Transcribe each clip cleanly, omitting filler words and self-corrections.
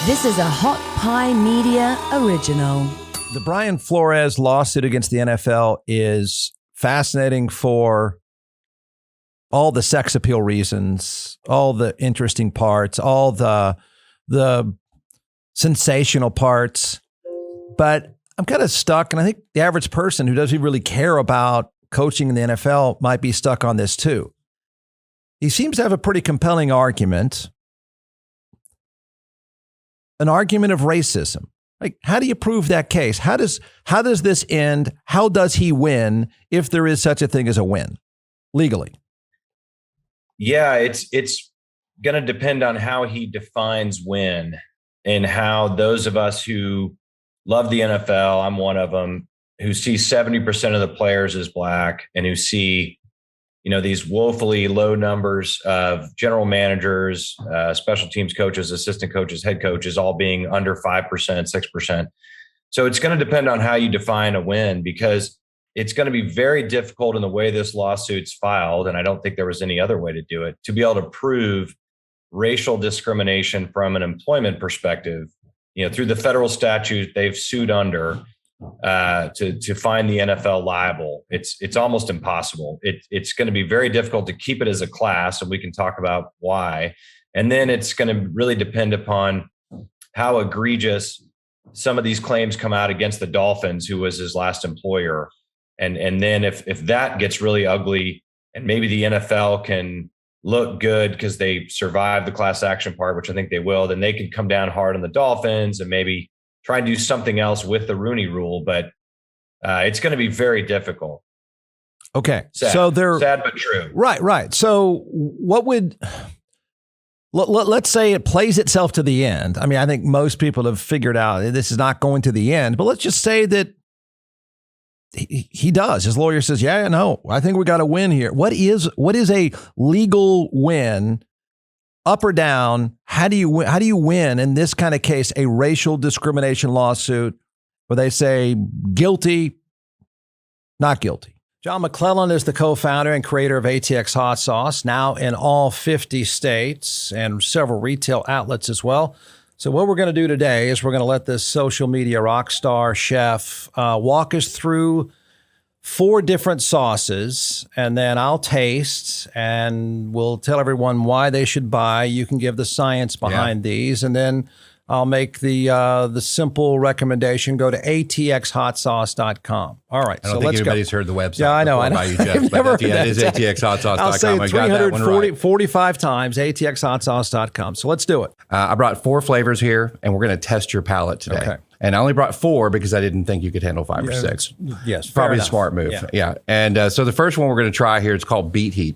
This is a Hot Pie Media original. The Brian Flores lawsuit against the NFL is fascinating for all the sex appeal reasons, all the interesting parts, all the sensational parts. But I'm kind of stuck, and I think the average person who doesn't really care about coaching in the NFL might be stuck on this too. He seems to have a pretty compelling argument. An argument of racism. Like, how do you prove that case? How does this end? How does he win if there is such a thing as a win legally? Yeah, it's going to depend on how he defines win and how those of us who love the NFL, I'm one of them, who see 70% of the players as black and who see, these woefully low numbers of general managers, special teams coaches, assistant coaches, head coaches, all being under 5%, 6%. So it's going to depend on how you define a win, because it's going to be very difficult in the way this lawsuit's filed, and I don't think there was any other way to do it, to be able to prove racial discrimination from an employment perspective. Through the federal statute they've sued under, to find the NFL liable. It's almost impossible. It's going to be very difficult to keep it as a class, and we can talk about why. And then it's going to really depend upon how egregious some of these claims come out against the Dolphins, who was his last employer. And then if that gets really ugly, and maybe the NFL can look good because they survived the class action part, which I think they will, then they can come down hard on the Dolphins and maybe try and do something else with the Rooney Rule. But it's going to be very difficult. Okay. Sad. So they're sad but true. Right. So what would, let's say it plays itself to the end. I mean, I think most people have figured out this is not going to the end, but let's just say that he does. His lawyer says, yeah, no, I think we got to win here. What is a legal win, up or down? How do you win in this kind of case, a racial discrimination lawsuit where they say guilty, not guilty? John McClellan is the co-founder and creator of ATX Hot Sauce, now in all 50 states and several retail outlets as well. So what we're going to do today is we're going to let this social media rock star chef walk us through 4 different sauces, and then I'll taste and we'll tell everyone why they should buy. You can give the science behind these, and then I'll make the simple recommendation. Go to atxhotsauce.com. All right, I don't think anybody's heard the website. Yeah, I know. You, Jeff, but it is atxhotsauce.com. I'll say I got that one right. 45 times, atxhotsauce.com. So let's do it. I brought 4 flavors here, and we're going to test your palate today. Okay. And I only brought 4 because I didn't think you could handle 5 or 6. Yes, probably a smart move. Yeah. And so the first one we're going to try here, it's called Beet Heat.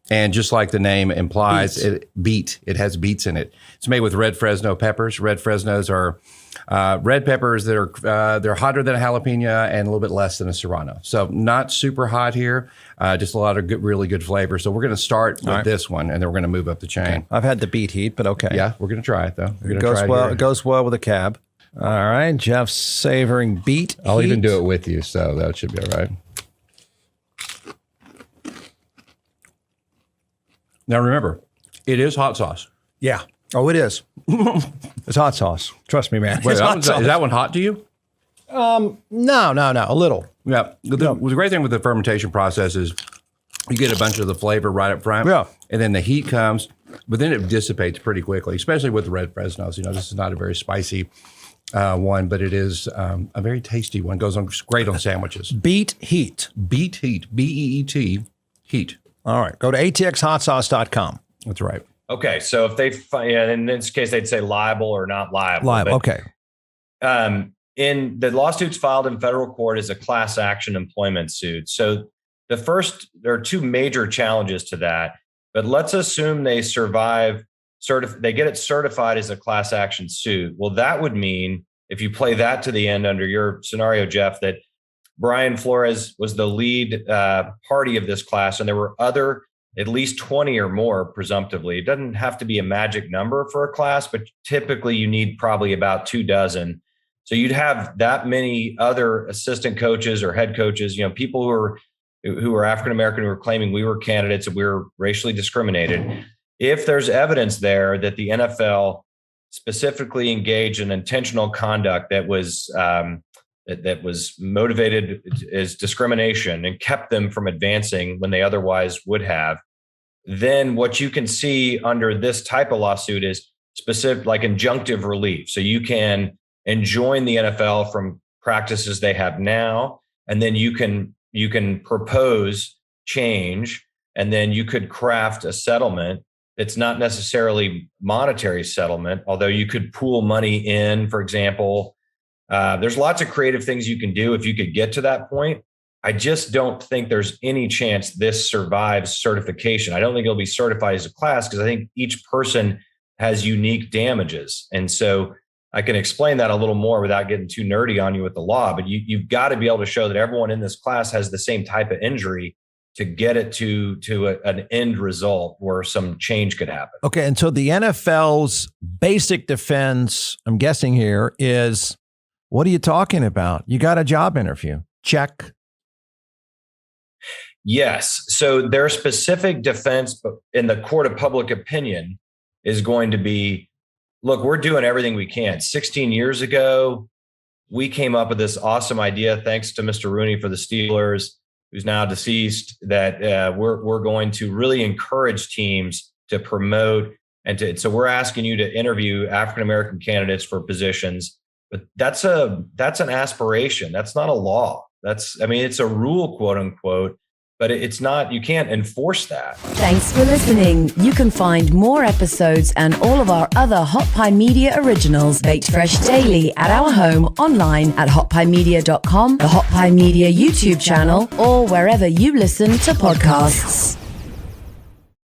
And just like the name implies, it has beets in it. It's made with red Fresno peppers. Red Fresnos are red peppers that are they're hotter than a jalapeno and a little bit less than a serrano. So not super hot here, just a lot of really good flavor. So we're going to start with this one, and then we're going to move up the chain. Okay. I've had the Beet Heat, but okay. Yeah, we're going to try it though. It goes well with a cab. All right, Jeff's savoring Beet Heat. I'll even do it with you, so that should be all right. Now remember, it is hot sauce. Yeah. Oh, it is. It's hot sauce. Trust me, man. Wait, is that one hot to you? No. A little. Yeah. The great thing with the fermentation process is you get a bunch of the flavor right up front. Yeah. And then the heat comes, but then it dissipates pretty quickly, especially with the red Fresnos. This is not a very spicy one, but it is a very tasty one. Goes on great on sandwiches. Beet Heat. Beet Heat. B-E-E-T. Heat. All right. Go to atxhotsauce.com. That's right. Okay. So if they find, in this case, they'd say liable or not liable. Liable. Okay. In the lawsuits filed in federal court is a class action employment suit. So there are 2 major challenges to that, but let's assume they survive, they get it certified as a class action suit. Well, that would mean, if you play that to the end under your scenario, Jeff, that Brian Flores was the lead party of this class, and there were at least 20 or more, presumptively. It doesn't have to be a magic number for a class, but typically you need probably about 2 dozen. So you'd have that many other assistant coaches or head coaches, people who are African-American who are claiming we were candidates and we were racially discriminated. If there's evidence there that the NFL specifically engaged in intentional conduct that was that was motivated as discrimination and kept them from advancing when they otherwise would have, then what you can see under this type of lawsuit is specific, like injunctive relief. So you can enjoin the NFL from practices they have now, and then you can propose change, and then you could craft a settlement that's not necessarily monetary settlement, although you could pool money in, for example. There's lots of creative things you can do if you could get to that point. I just don't think there's any chance this survives certification. I don't think it'll be certified as a class because I think each person has unique damages. And so I can explain that a little more without getting too nerdy on you with the law, but you've got to be able to show that everyone in this class has the same type of injury to get it to an end result where some change could happen. Okay, and so the NFL's basic defense, I'm guessing here, is, what are you talking about? You got a job interview. Check. Yes. So their specific defense in the court of public opinion is going to be, look, we're doing everything we can. 16 years ago, we came up with this awesome idea, thanks to Mr. Rooney for the Steelers, who's now deceased, that we're going to really encourage teams to promote so we're asking you to interview African-American candidates for positions, but that's an aspiration. That's not a law. It's a rule, quote unquote, but it's not, you can't enforce that. Thanks for listening. You can find more episodes and all of our other Hot Pie Media originals baked fresh daily at our home online at hotpiemedia.com, the Hot Pie Media YouTube channel, or wherever you listen to podcasts.